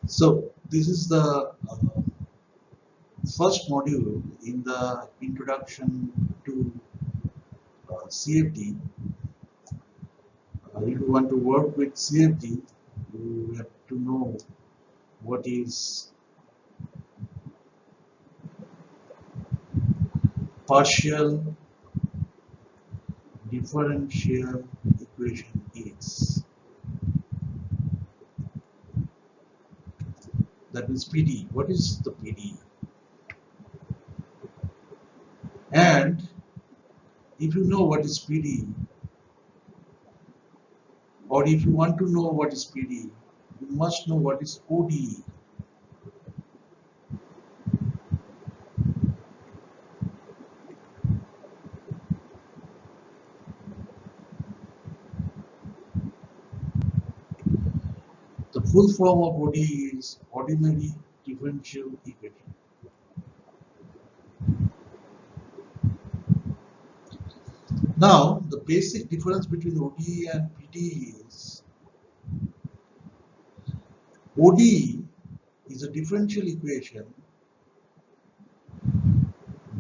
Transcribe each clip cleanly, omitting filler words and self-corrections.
So this is the first module in the introduction to CFD. If you want to work with CFD, you have to know what is partial differential equation is. That means PDE. What is the PDE? And if you know what is PDE, or if you want to know what is PDE, you must know what is ODE. The full form of ODE is ordinary differential equation. Now, the basic difference between ODE and PDE is ODE is a differential equation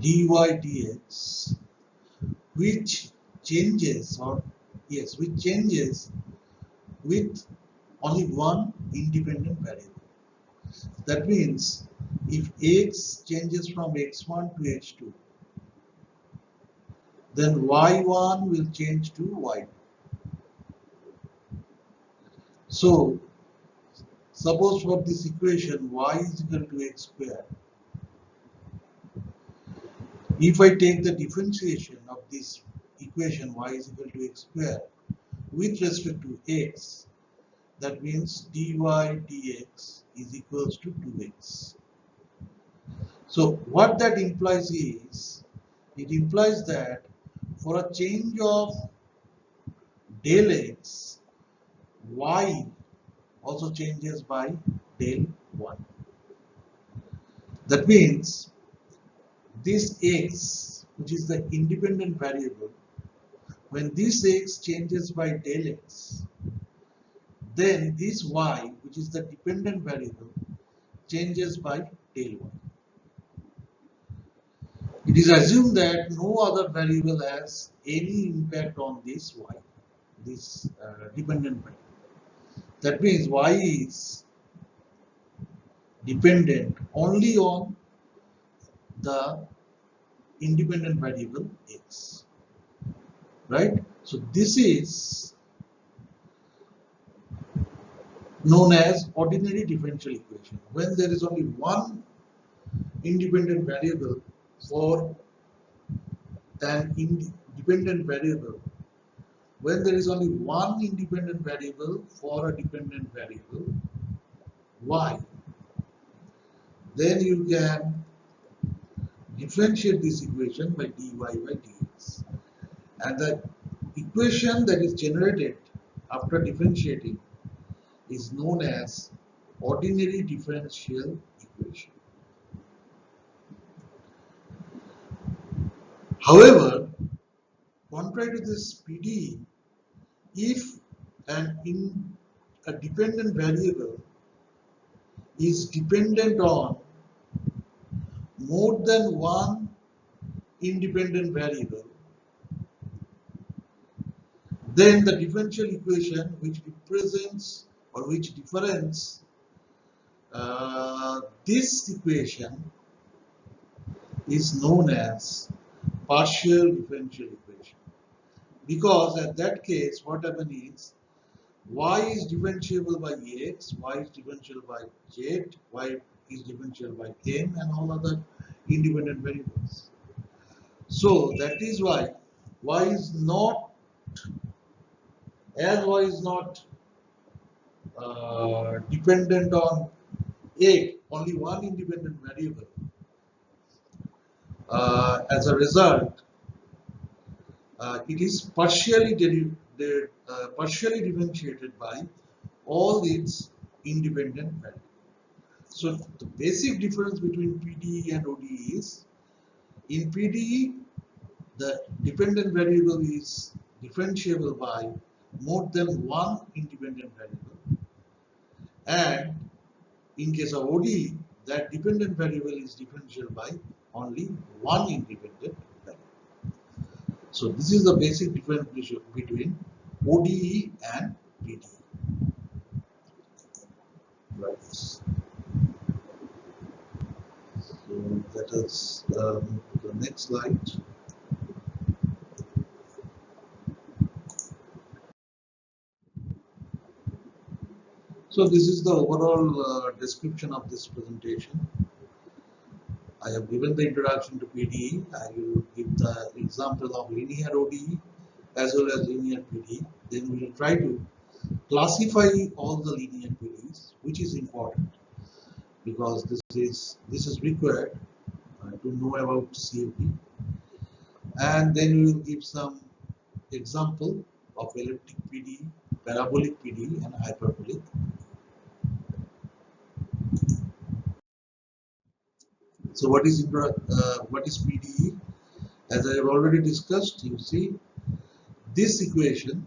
dy dx which changes with only one independent variable. That means if x changes from x1 to x2, then y1 will change to y2. So suppose for this equation y is equal to x squared. If I take the differentiation of this equation y is equal to x squared with respect to x, that means dy dx is equals to 2x. So what that implies is, it implies that for a change of del x, y also changes by del 1. That means this x, which is the independent variable, when this x changes by del x, then this y, which is the dependent variable, changes by del 1. It is assumed that no other variable has any impact on this y, this dependent variable. That means y is dependent only on the independent variable x, right? So this is known as ordinary differential equation. When there is only one independent variable for an independent variable, when there is only one independent variable for a dependent variable y, then you can differentiate this equation by dy by dx. And the equation that is generated after differentiating is known as ordinary differential equation. However, contrary to this PDE, if a dependent variable is dependent on more than one independent variable, then the differential equation which represents or which differentiates this equation is known as partial differential equation. Because at that case, what happens is y is differentiable by x, y is differentiable by z, y is differentiable by n, and all other independent variables. So that is why y is not, as y is not dependent on a, only one independent variable. As a result, it is partially differentiated by all its independent variables. So the basic difference between PDE and ODE is, in PDE, the dependent variable is differentiable by more than one independent variable, and in case of ODE, that dependent variable is differential by only one independent variable. So this is the basic difference between ODE and PDE. Right. So let us move to the next slide. So this is the overall description of this presentation. I have given the introduction to PDE. I will give the example of linear ODE as well as linear PDE. Then we will try to classify all the linear PDEs, which is important because this is required to know about CFD. And then we will give some example of elliptic PDE, parabolic PDE, and hyperbolic. So what is PDE? As I have already discussed, you see this equation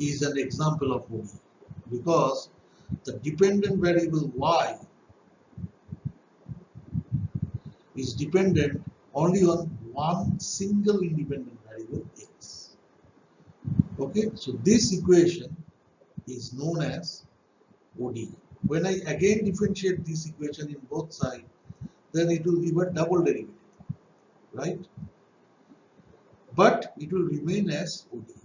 is an example of ODE because the dependent variable y is dependent only on one single independent variable x. Okay, so this equation is known as ODE. When I again differentiate this equation in both sides, then it will give a double derivative, right? But it will remain as ODE,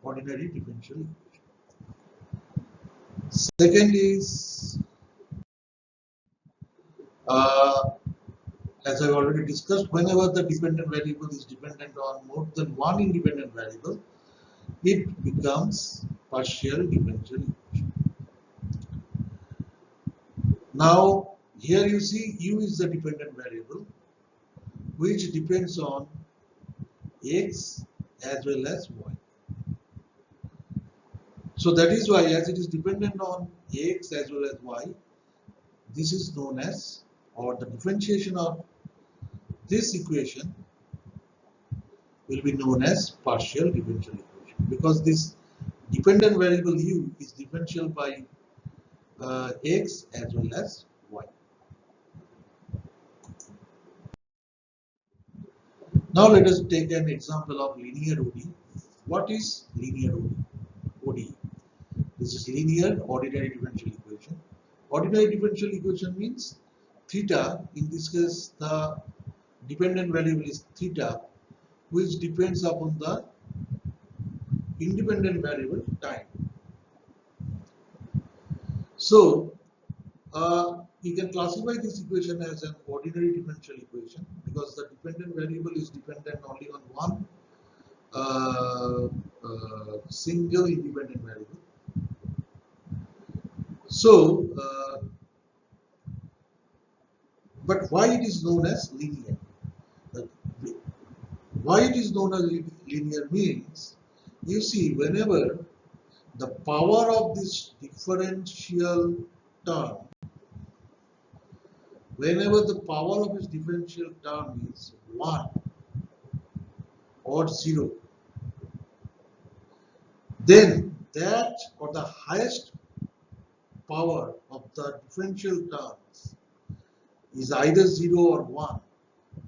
ordinary differential equation. Second is, as I already discussed, whenever the dependent variable is dependent on more than one independent variable, it becomes partial differential equation. Now, here you see u is the dependent variable which depends on x as well as y. So that is why, as it is dependent on x as well as y, this is known as, or the differentiation of this equation will be known as partial differential equation, because this dependent variable u is differential by x as well as y. Now let us take an example of linear ODE. What is linear ODE? This is linear ordinary differential equation. Ordinary differential equation means theta, in this case the dependent variable is theta, which depends upon the independent variable time. So you can classify this equation as an ordinary differential equation because the dependent variable is dependent only on one single independent variable. So, but why it is known as linear? Why it is known as linear means, you see, whenever the power of this differential term, whenever the power of this differential term is 1 or 0, then that, or the highest power of the differential terms is either 0 or 1,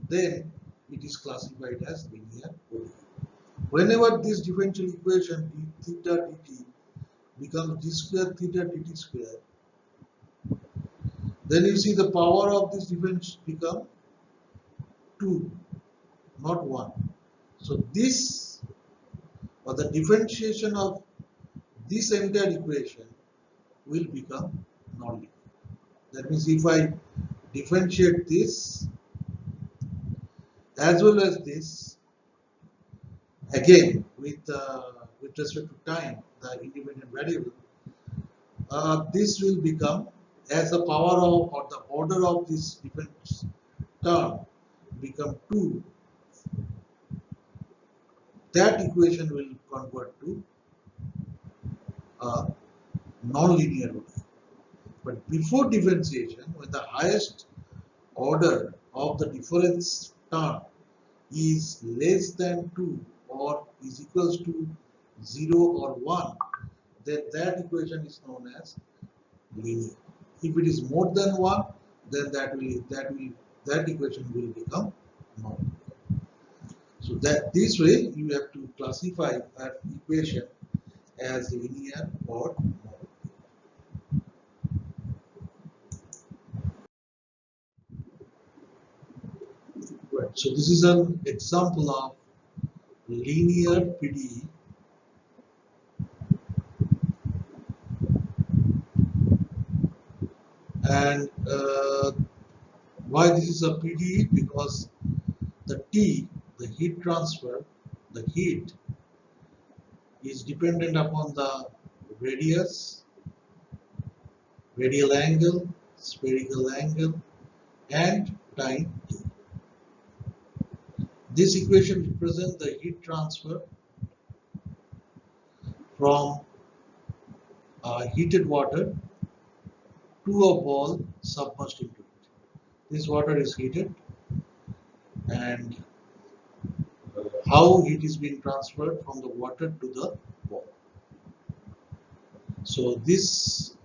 then it is classified as linear ODE. Whenever this differential equation d theta dt becomes d square theta dt square, then you see the power of this difference become 2, not 1. So this, or the differentiation of this entire equation, will become non-linear. That means if I differentiate this as well as this, again with respect to time, the independent variable, this will become, as the power of, or the order of this difference term become 2, that equation will convert to non-linear ODE. But before differentiation, when the highest order of the difference term is less than 2 or is equals to 0 or 1, then that equation is known as linear. If it is more than 1, then that equation will become non-linear. So that this way you have to classify that equation as linear or non-linear. Right. So this is an example of linear PDE, and why this is a PDE? Because the T, the heat transfer, the heat is dependent upon the radius, radial angle, spherical angle, and time t. This equation represents the heat transfer from heated water to a ball submerged into it. This water is heated, and how heat is being transferred from the water to the ball. So this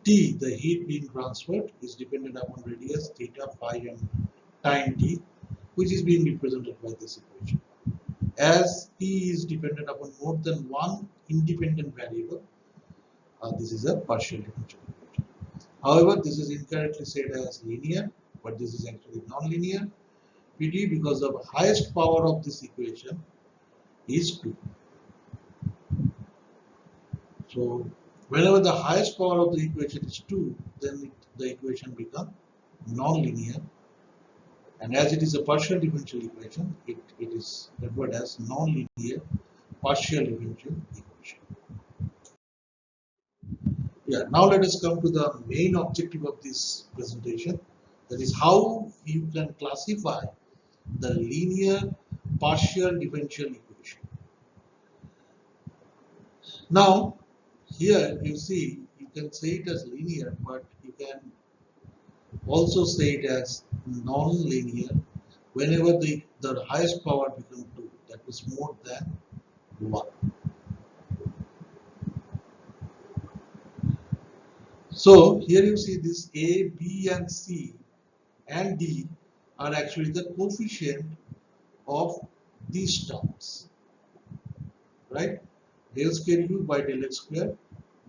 T, the heat being transferred, is dependent upon radius, theta, phi, and time t, which is being represented by this equation. As T is dependent upon more than one independent variable, this is a partial differential equation. However, this is incorrectly said as linear, but this is actually non-linear PDE because the highest power of this equation is 2. So whenever the highest power of the equation is 2, then the equation becomes non-linear, and as it is a partial differential equation, it is referred as non-linear partial differential equation. Yeah, now let us come to the main objective of this presentation, that is how you can classify the linear partial differential equation. Now here you see, you can say it as linear, but you can also say it as non-linear whenever the highest power becomes 2, that is more than 1. So here you see this A, B, and C and D are actually the coefficient of these terms, right? Del square U by del x square,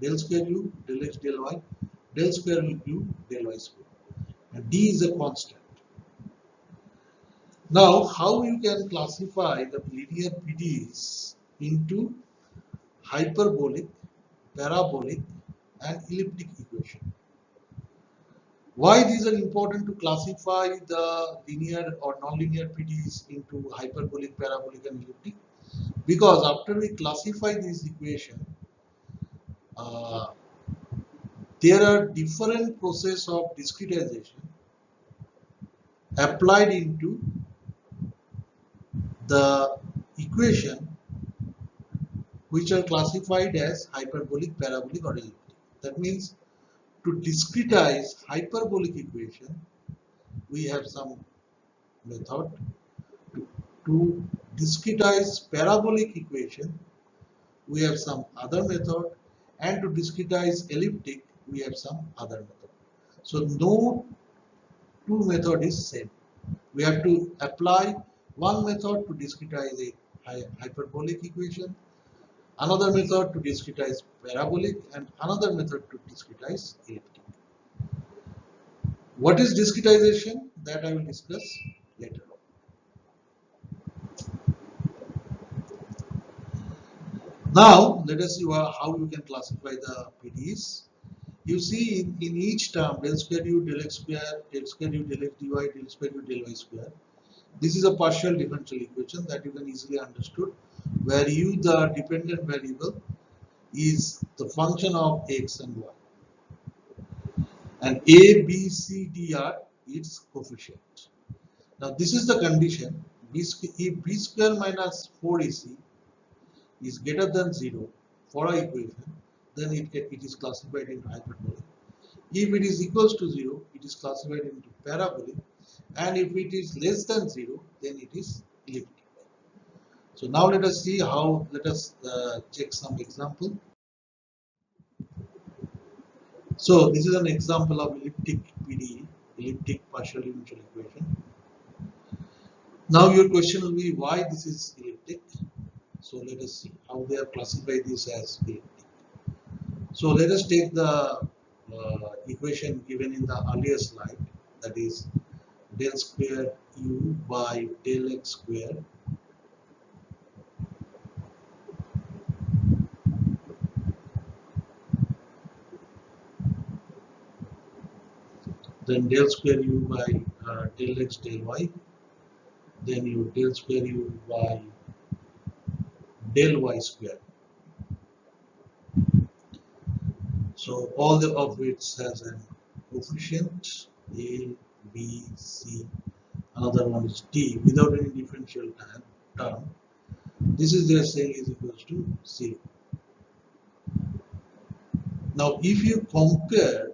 del square U, del x, del y, del square U, del y square. And D is a constant. Now, how you can classify the linear PDEs into hyperbolic, parabolic, and elliptic equation? Why these are important to classify the linear or non-linear PDEs into hyperbolic, parabolic, and elliptic? Because after we classify this equation, uh, there are different process of discretization applied into the equation which are classified as hyperbolic, parabolic, or elliptic. That means to discretize hyperbolic equation, we have some method. To discretize parabolic equation, we have some other method, and to discretize elliptic, we have some other method. So no two method is same. We have to apply one method to discretize a hyperbolic equation, another method to discretize parabolic, and another method to discretize elliptic. What is discretization? That I will discuss later on. Now let us see how you can classify the PDEs. You see in each term, del square U, del x square, del square U, del x dy, del square U, del y square. This is a partial differential equation that you can easily understood, where U, the dependent variable, is the function of x and y, and A, B, C, D are its coefficient. Now this is the condition: if b square minus 4ac is greater than 0 for our equation, then it is classified into hyperbolic. If it is equals to 0, it is classified into parabolic, and if it is less than 0, then it is elliptic. So now let us see how, let us check some example. So this is an example of elliptic PDE, elliptic partial differential equation. Now your question will be why this is elliptic. So let us see how they have classified this as elliptic. So let us take the equation given in the earlier slide, that is del square u by del x square, then del square u by del x del y, then you del square u by del y square. So all the of which has a coefficient a, b, c, another one is d without any differential term. This is they are saying is equals to 0. Now if you compare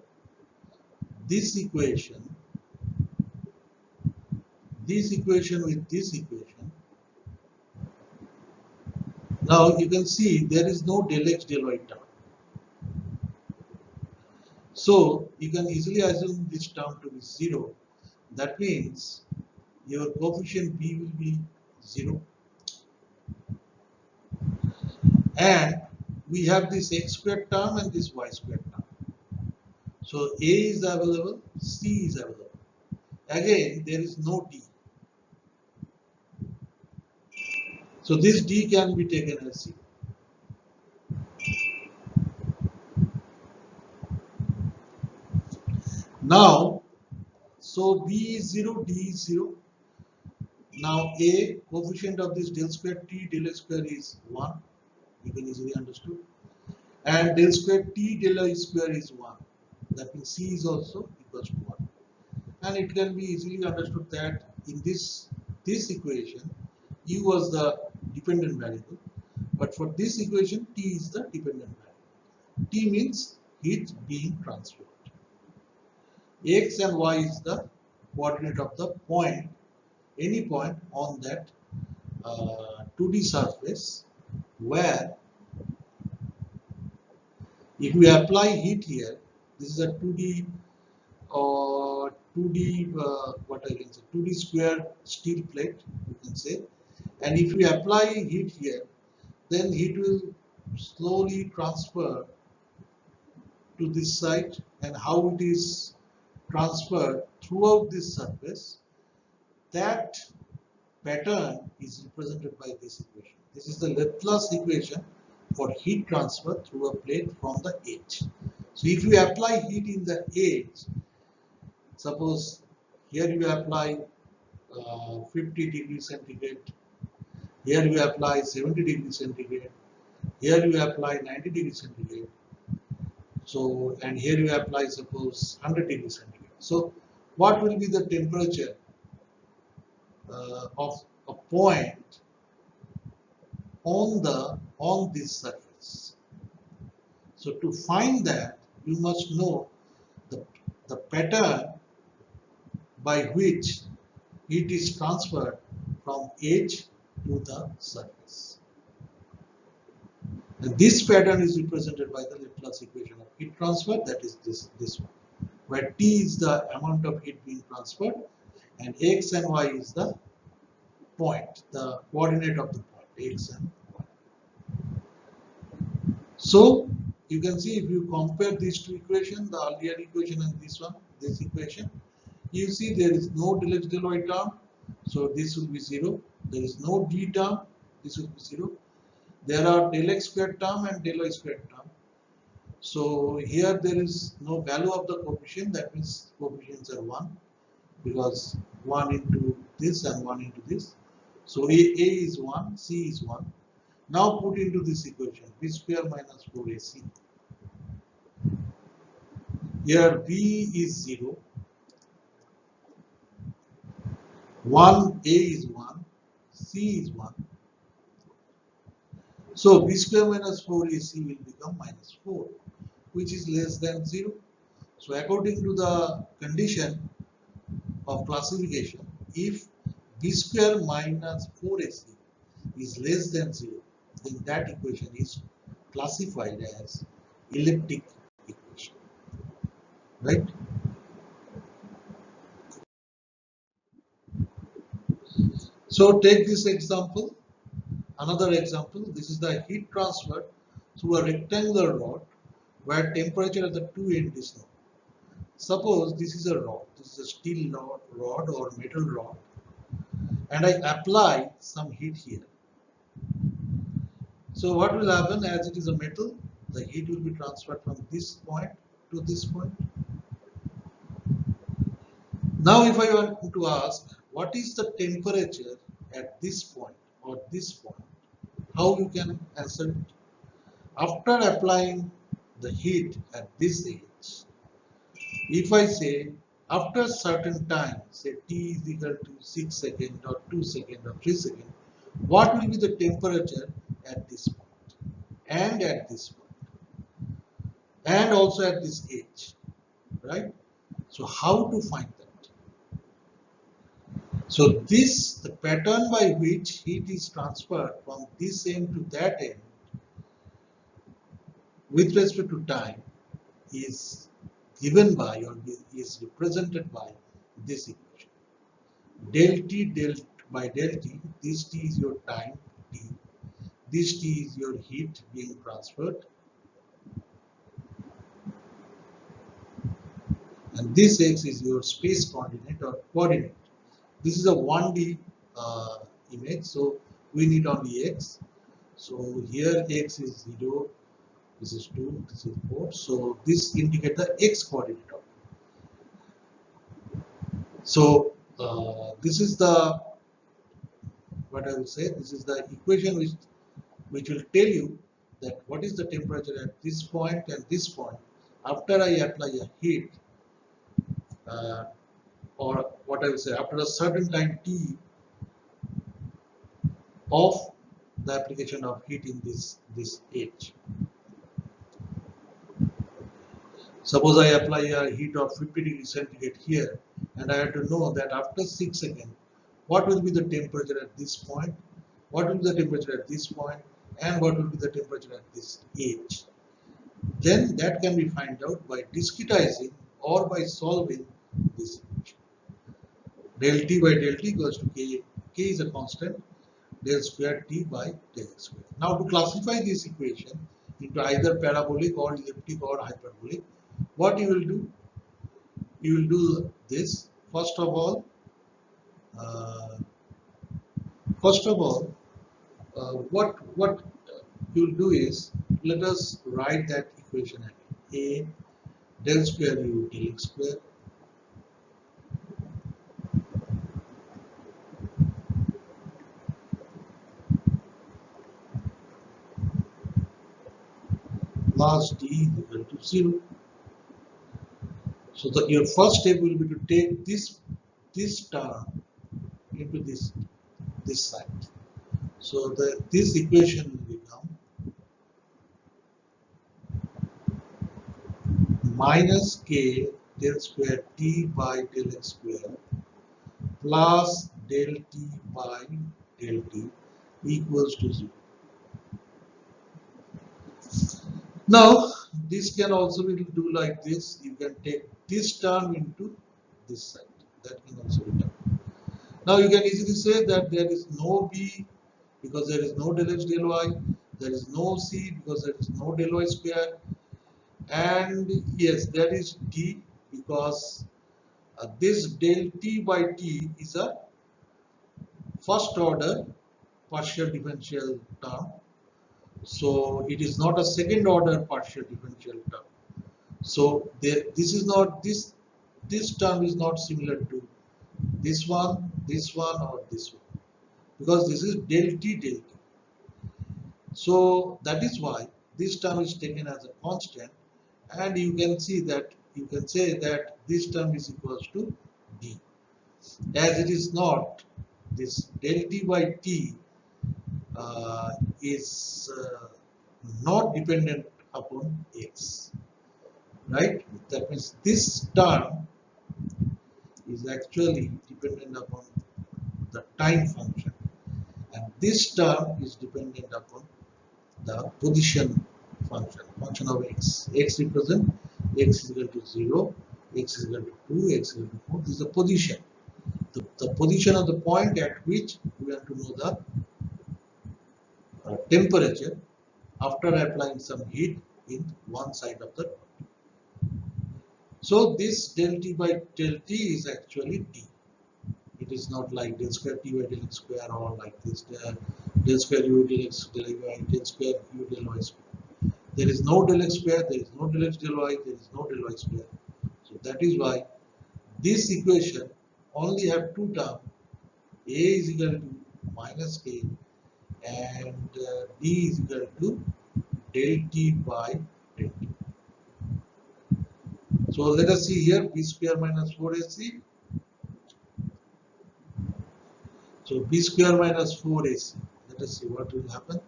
this equation with this equation, now you can see there is no del x del y term. So you can easily assume this term to be 0. That means your coefficient b will be 0. And we have this x squared term and this y squared term. So a is available, c is available. Again, there is no d. So this d can be taken as 0. Now, so b is 0, d is 0. Now a coefficient of this del square t del x square is 1. You can easily understood. And del square t del y square is 1. That means c is also equals to 1. And it can be easily understood that in this equation, u was the dependent variable, but for this equation, t is the dependent variable. T means heat being transferred. X and y is the coordinate of the point, any point on that 2D surface, where if we apply heat here, this is a 2D or 2D what I can say 2D square steel plate, you can say, and if we apply heat here, then heat will slowly transfer to this side, and how it is transferred throughout this surface, that pattern is represented by this equation. This is the Laplace equation for heat transfer through a plate from the edge. So if you apply heat in the edge, suppose here you apply 50 degrees centigrade, here you apply 70 degrees centigrade, here you apply 90 degrees centigrade, so and here you apply suppose 100 degrees centigrade. So what will be the temperature of a point on this surface? So to find that, you must know the pattern by which heat is transferred from edge to the surface. And this pattern is represented by the Laplace equation of heat transfer, that is this one, where T is the amount of heat being transferred and X and Y is the point, the coordinate of the point, X and Y. So you can see if you compare these two equations, the earlier equation and this one, this equation, you see there is no del x del y term, so this will be 0. There is no d term, this will be 0. There are del x squared term and del y squared term. So here there is no value of the coefficient, that means coefficients are 1, because 1 into this and 1 into this. So A is 1, C is 1. Now put into this equation b square minus 4ac. Here b is 0, 1 a is 1, c is 1. So b square minus 4ac will become minus 4, which is less than 0. So according to the condition of classification, if b square minus 4ac is less than 0, then that equation is classified as elliptic equation. right? So take this example, another example. This is the heat transfer through a rectangular rod where temperature at the two ends is known. Suppose this is a rod, this is a steel rod or metal rod, and I apply some heat here. So what will happen, as it is a metal, the heat will be transferred from this point to this point. Now if I want to ask what is the temperature at this point or this point, how you can answer it? After applying the heat at this edge, if I say after certain time, say t is equal to 6 seconds or 2 seconds or 3 seconds, what will be the temperature at this point and at this point and also at this edge, right? So how to find that? So this, the pattern by which heat is transferred from this end to that end with respect to time is given by or is represented by this equation. Del T by del T, this T is your time T, this T is your heat being transferred, and this X is your space coordinate or coordinate. This is a 1D image, so we need only X. So here X is 0, this is 2, this is 4. So this indicates the X coordinate. So this is the, what I will say, this is the equation which will tell you that what is the temperature at this point and this point after I apply a heat, or what I will say, after a certain time t of the application of heat in this edge. Suppose I apply a heat of 50 degrees centigrade here, and I have to know that after 6 seconds, what will be the temperature at this point, what will be the temperature at this point, and what will be the temperature at this edge. Then that can be found out by discretizing or by solving this equation. Del T by del T equals to K. K is a constant, del square T by del X square. Now to classify this equation into either parabolic or elliptic or hyperbolic, what you will do? You will do this. First of all, what you will do is, let us write that equation again. A del square u del X square plus d is equal to 0. So your first step will be to take this term into this side. So this equation will become minus k del square t by del x square plus del t by del t equals to 0. Now this can also be do like this. You can take this term into this side. That can also be done. Now you can easily say that there is no b because there is no del x del y. There is no c because there is no del y square. And yes, there is d because this del t by t is a first order partial differential term. So it is not a second order partial differential term. So this is not this term is not similar to this one, or this one, because this is del t del t. So that is why this term is taken as a constant, and you can see that you can say that this term is equals to d, as it is not this del t by t is not dependent upon x, right? That means this term is actually dependent upon the time function, and this term is dependent upon the position function of x. X represent x is equal to 0, x is equal to 2, x is equal to 4. This is the position. The position of the point at which we have to know the temperature after applying some heat in one side of the. So this del T by del T is actually T. It is not like del square T by del x square or like this del square U del x del y del square U del y square. There is no del x square, there is no del x del y, there is no del y square. So that is why this equation only have two terms. A is equal to minus k and D is equal to del T by del T. So let us see here b square minus 4ac. So b square minus 4ac. Let us see what will happen.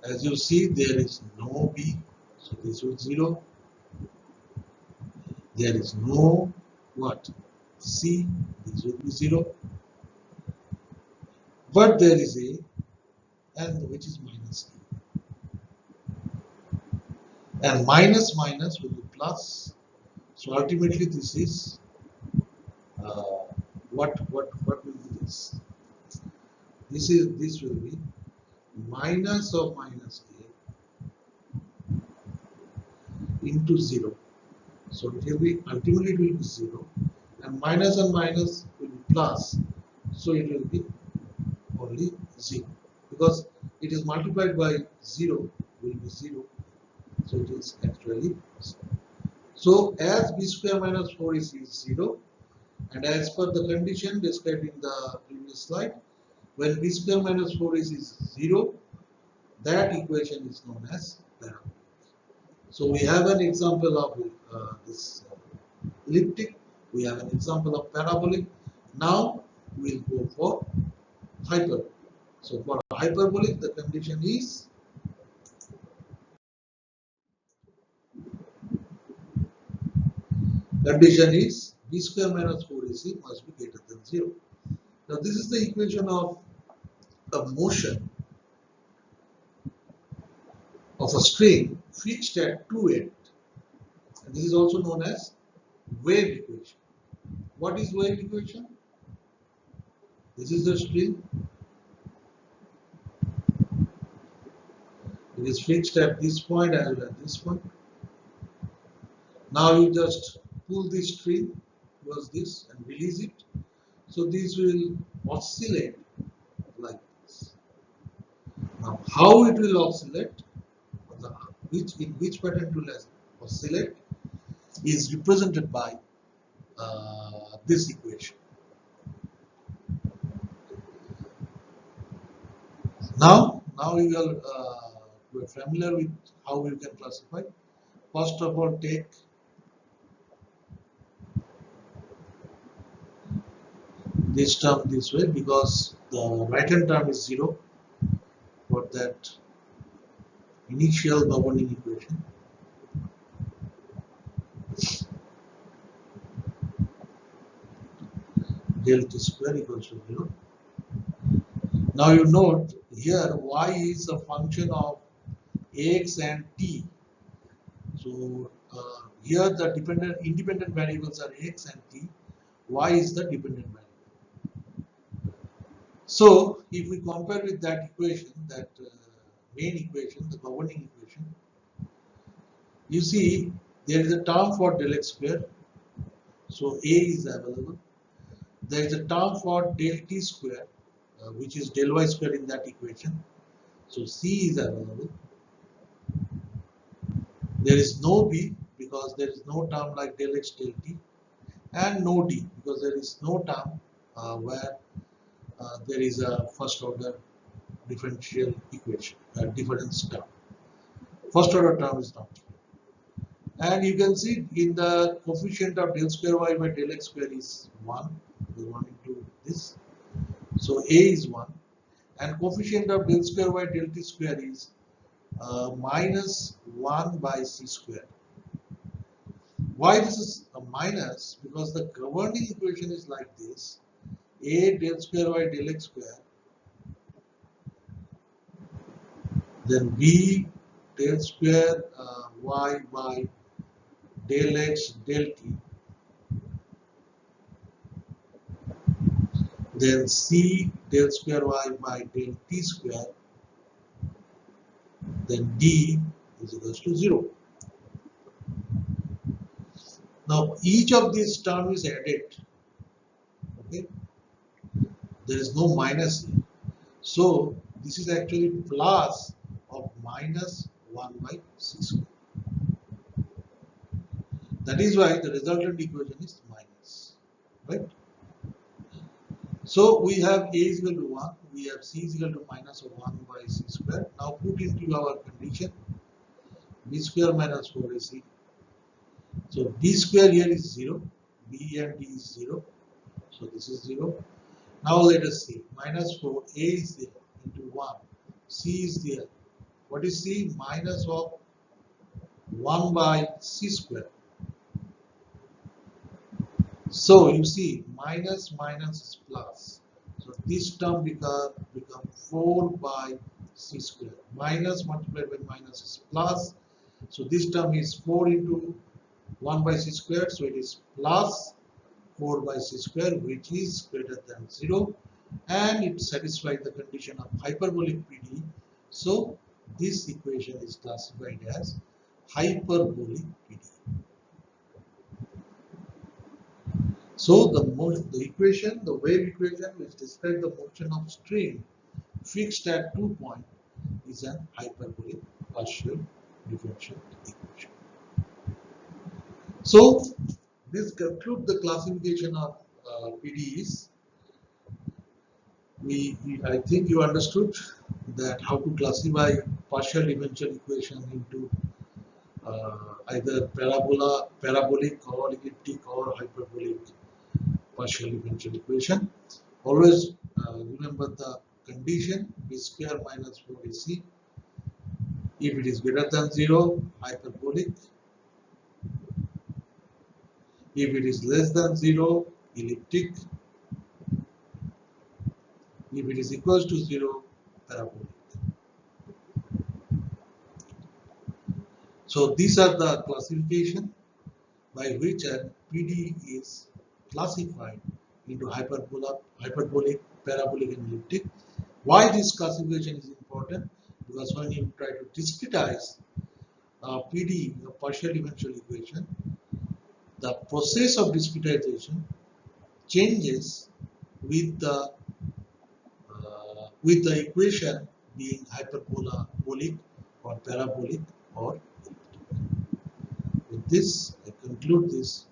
As you see, there is no b, so this will 0. There is no what? C, this will be 0. But there is a, and which is minus k. And minus minus will be plus. So ultimately, this is what will be this? This will be minus of minus k into 0. So it will be ultimately it will be 0, and minus will be plus. So it will be only 0 because it is multiplied by 0 will be 0. So it is actually 0. So as b square minus 4 is 0, and as per the condition described in the previous slide, when b square minus 4 is 0, that equation is known as parabolic. So we have an example of this elliptic, we have an example of parabolic. Now we will go for hyperbolic. So for hyperbolic, the condition is b square minus 4ac must be greater than 0. Now this is the equation of a motion of a string fixed at two ends. And this is also known as wave equation. What is wave equation? This is the string. It is fixed at this point as well as this point. Now you just pull this string towards this and release it. So this will oscillate like this. Now how it will oscillate, in which pattern it will oscillate is represented by this equation. Now we are familiar with how we can classify. First of all, take this term this way because the right hand term is 0 for that initial governing equation. Del t square equals to 0. Now you note here y is a function of x and t. So here the independent variables are x and t. Y is the dependent variable. So if we compare with that equation, that main equation, the governing equation, you see there is a term for del x square. So a is available. There is a term for del t square, which is del y square in that equation. So c is available. There is no b because there is no term like del x del t, and no d because there is no term where there is a first order differential equation, difference term. First order term is not. And you can see in the coefficient of del square y by del x square is 1. We want into this. So a is 1. And coefficient of del square y del t square is minus 1 by c square. Why this is a minus? Because the governing equation is like this: a del square y del x square, then b del square y by del x del t, then c del square y by del t square, then d is equals to 0. Now each of these terms is added. Okay, there is no minus here. So this is actually plus of minus 1 by c square. That is why the resultant equation is minus, right? So we have a is equal to 1, we have c is equal to minus of 1 by c square. Now put into our condition b square minus 4ac. So b square here is 0, b and d is 0, so this is 0. Now let us see, minus 4, a is there into 1, c is there. What is c? Minus of 1 by c square. So you see, minus minus is plus. So this term become 4 by c square. Minus multiplied by minus is plus. So this term is 4 into 1 by c square. So it is plus 4 by c square, which is greater than 0. And it satisfies the condition of hyperbolic PDE. So this equation is classified as hyperbolic PDE. So the equation, the wave equation which describes the motion of string fixed at 2 points is an hyperbolic partial differential equation. So this concludes the classification of PDEs. I think you understood that how to classify partial differential equation into either parabolic or elliptic or hyperbolic partial differential equation. Always remember the condition b square minus 4ac. If it is greater than 0, hyperbolic. If it is less than 0, elliptic. If it is equals to 0, parabolic. So these are the classification by which a PDE is classified into hyperbolic, parabolic and elliptic. Why this classification is important? Because when you try to discretize PDE, a partial differential equation, the process of discretization changes with the equation being hyperbolic or parabolic or elliptic. With this, I conclude this